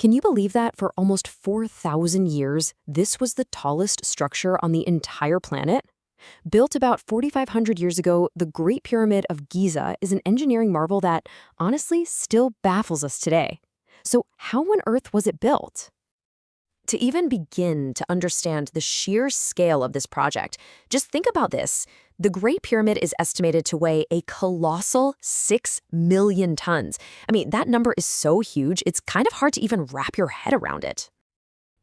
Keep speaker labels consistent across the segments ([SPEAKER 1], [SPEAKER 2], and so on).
[SPEAKER 1] Can you believe that for almost 4,000 years, this was the tallest structure on the entire planet? Built about 4,500 years ago, the Great Pyramid of Giza is an engineering marvel that, honestly, still baffles us today. So how on earth was it built? To even begin to understand the sheer scale of this project, just think about this. The Great Pyramid is estimated to weigh a colossal 6 million tons. I mean, that number is so huge, it's kind of hard to even wrap your head around it.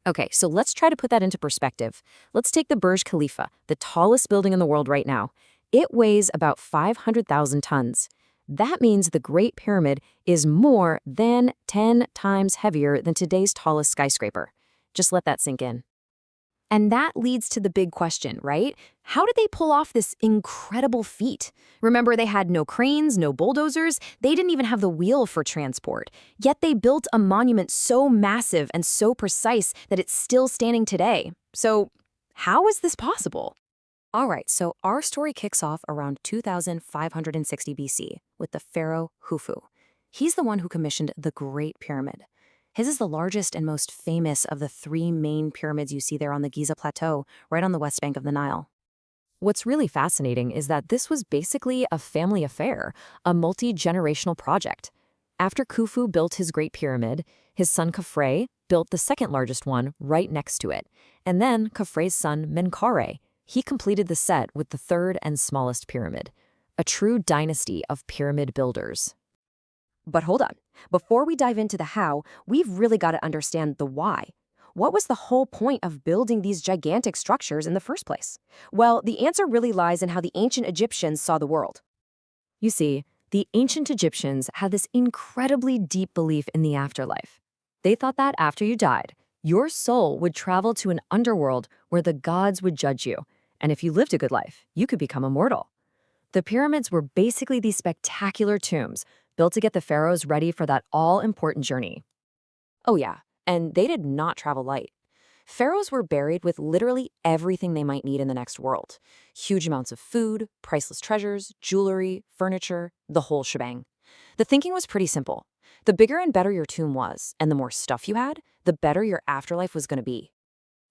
[SPEAKER 1] Okay, so let's try to put that into perspective. Let's take the Burj Khalifa, the tallest building in the world right now. It weighs about 500,000 tons. That means the Great Pyramid is more than 10 times heavier than today's tallest skyscraper. Just let that sink in. And that leads to the big question, right? How did they pull off this incredible feat? Remember, they had no cranes, no bulldozers, they didn't even have the wheel for transport. Yet they built a monument so massive and so precise that it's still standing today. So, how is this possible? All right, so our story kicks off around 2560 BC with the Pharaoh Khufu. He's the one who commissioned the Great Pyramid. His is the largest and most famous of the three main pyramids you see there on the Giza Plateau, right on the west bank of the Nile. What's really fascinating is that this was basically a family affair, a multi-generational project. After Khufu built his Great Pyramid, his son Khafre built the second largest one right next to it. And then Khafre's son Menkaure, he completed the set with the third and smallest pyramid. A true dynasty of pyramid builders. But hold on. Before we dive into the how, we've really got to understand the why. What was the whole point of building these gigantic structures in the first place? Well, the answer really lies in how the ancient Egyptians saw the world. You see, the ancient Egyptians had this incredibly deep belief in the afterlife. They thought that after you died, your soul would travel to an underworld where the gods would judge you. And if you lived a good life, you could become immortal. The pyramids were basically these spectacular tombs built to get the pharaohs ready for that all-important journey. Oh yeah, and they did not travel light. Pharaohs were buried with literally everything they might need in the next world. Huge amounts of food, priceless treasures, jewelry, furniture, the whole shebang. The thinking was pretty simple. The bigger and better your tomb was, and the more stuff you had, the better your afterlife was going to be.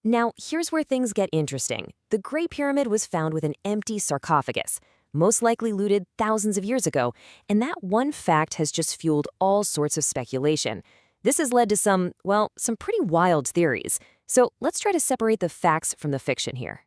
[SPEAKER 1] Now, here's where things get interesting. The Great Pyramid was found with an empty sarcophagus, most likely looted thousands of years ago, and that one fact has just fueled all sorts of speculation. This has led to some pretty wild theories. So let's try to separate the facts from the fiction here.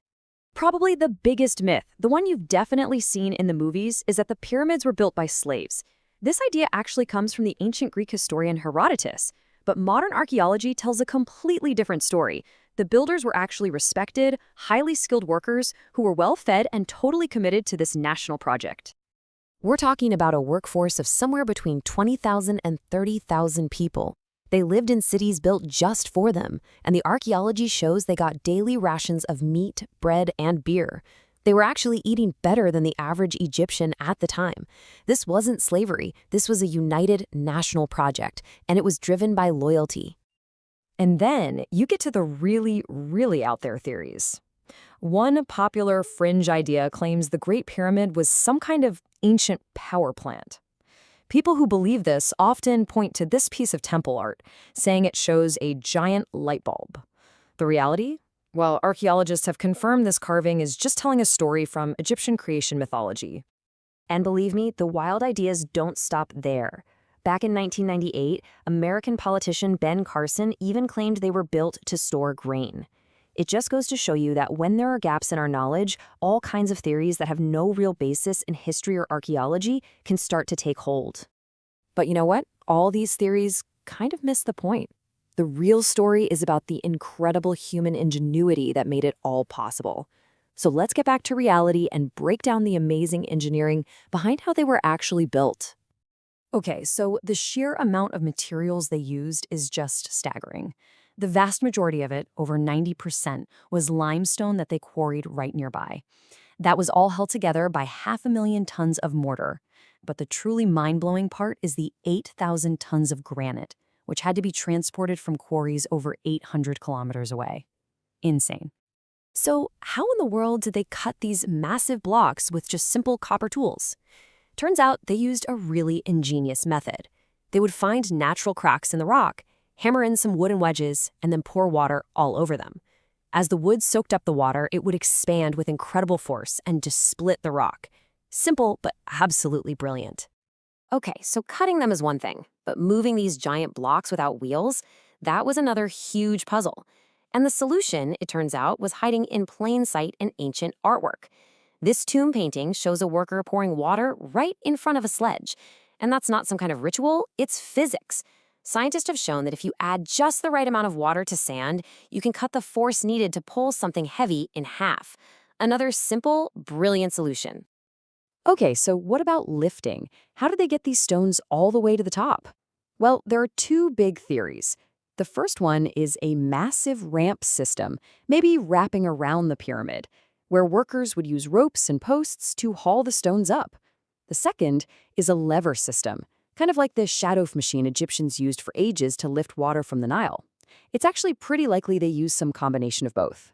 [SPEAKER 1] Probably the biggest myth, the one you've definitely seen in the movies, is that the pyramids were built by slaves. This idea actually comes from the ancient Greek historian Herodotus, but modern archaeology tells a completely different story. The builders were actually respected, highly skilled workers who were well-fed and totally committed to this national project. We're talking about a workforce of somewhere between 20,000 and 30,000 people. They lived in cities built just for them, and the archaeology shows they got daily rations of meat, bread, and beer. They were actually eating better than the average Egyptian at the time. This wasn't slavery, this was a united national project, and it was driven by loyalty. And then you get to the really, really out there theories. One popular fringe idea claims the Great Pyramid was some kind of ancient power plant. People who believe this often point to this piece of temple art, saying it shows a giant light bulb. The reality? Well, archaeologists have confirmed this carving is just telling a story from Egyptian creation mythology. And believe me, the wild ideas don't stop there. Back in 1998, American politician Ben Carson even claimed they were built to store grain. It just goes to show you that when there are gaps in our knowledge, all kinds of theories that have no real basis in history or archaeology can start to take hold. But you know what? All these theories kind of miss the point. The real story is about the incredible human ingenuity that made it all possible. So let's get back to reality and break down the amazing engineering behind how they were actually built. Okay, so the sheer amount of materials they used is just staggering. The vast majority of it, over 90%, was limestone that they quarried right nearby. That was all held together by 500,000 tons of mortar. But the truly mind-blowing part is the 8,000 tons of granite, which had to be transported from quarries over 800 kilometers away. Insane. So how in the world did they cut these massive blocks with just simple copper tools? Turns out they used a really ingenious method. They would find natural cracks in the rock, hammer in some wooden wedges, and then pour water all over them. As the wood soaked up the water, it would expand with incredible force and just split the rock. Simple, but absolutely brilliant. Okay, so cutting them is one thing, but moving these giant blocks without wheels, that was another huge puzzle. And the solution, it turns out, was hiding in plain sight in ancient artwork. This tomb painting shows a worker pouring water right in front of a sledge. And that's not some kind of ritual, it's physics. Scientists have shown that if you add just the right amount of water to sand, you can cut the force needed to pull something heavy in half. Another simple, brilliant solution. Okay, so what about lifting? How did they get these stones all the way to the top? Well, there are two big theories. The first one is a massive ramp system, maybe wrapping around the pyramid, where workers would use ropes and posts to haul the stones up. The second is a lever system, kind of like the shadow machine Egyptians used for ages to lift water from the Nile. It's actually pretty likely they used some combination of both.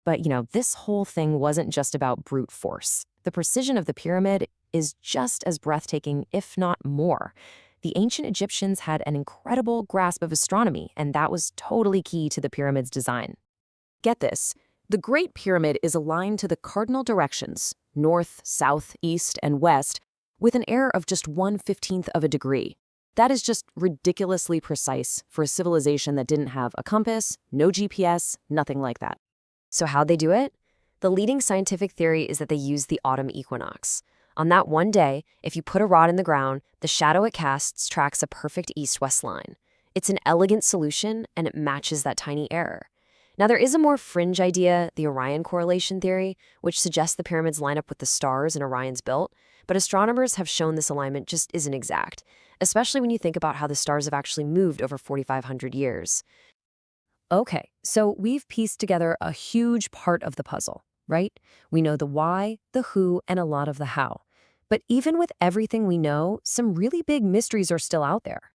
[SPEAKER 1] But, this whole thing wasn't just about brute force. The precision of the pyramid is just as breathtaking, if not more. The ancient Egyptians had an incredible grasp of astronomy, and that was totally key to the pyramid's design. Get this. The Great Pyramid is aligned to the cardinal directions, north, south, east, and west, with an error of just 1/15 of a degree. That is just ridiculously precise for a civilization that didn't have a compass, no GPS, nothing like that. So how'd they do it? The leading scientific theory is that they used the autumn equinox. On that one day, if you put a rod in the ground, the shadow it casts tracks a perfect east-west line. It's an elegant solution, and it matches that tiny error. Now, there is a more fringe idea, the Orion correlation theory, which suggests the pyramids line up with the stars in Orion's belt, but astronomers have shown this alignment just isn't exact, especially when you think about how the stars have actually moved over 4,500 years. Okay, so we've pieced together a huge part of the puzzle, right? We know the why, the who, and a lot of the how. But even with everything we know, some really big mysteries are still out there.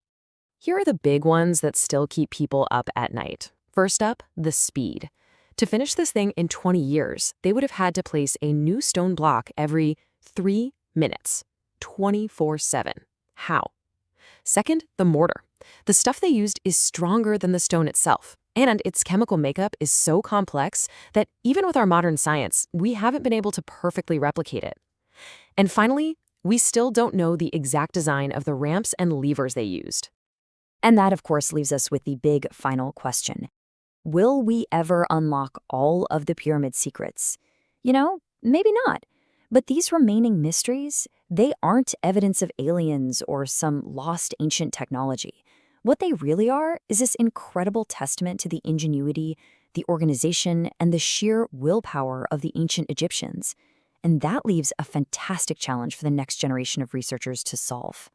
[SPEAKER 1] Here are the big ones that still keep people up at night. First up, the speed. To finish this thing in 20 years, they would have had to place a new stone block every 3 minutes, 24/7. How? Second, the mortar. The stuff they used is stronger than the stone itself, and its chemical makeup is so complex that even with our modern science, we haven't been able to perfectly replicate it. And finally, we still don't know the exact design of the ramps and levers they used.
[SPEAKER 2] And that, of course, leaves us with the big final question. Will we ever unlock all of the pyramid secrets? Maybe not. But these remaining mysteries, they aren't evidence of aliens or some lost ancient technology. What they really are is this incredible testament to the ingenuity, the organization, and the sheer willpower of the ancient Egyptians. And that leaves a fantastic challenge for the next generation of researchers to solve.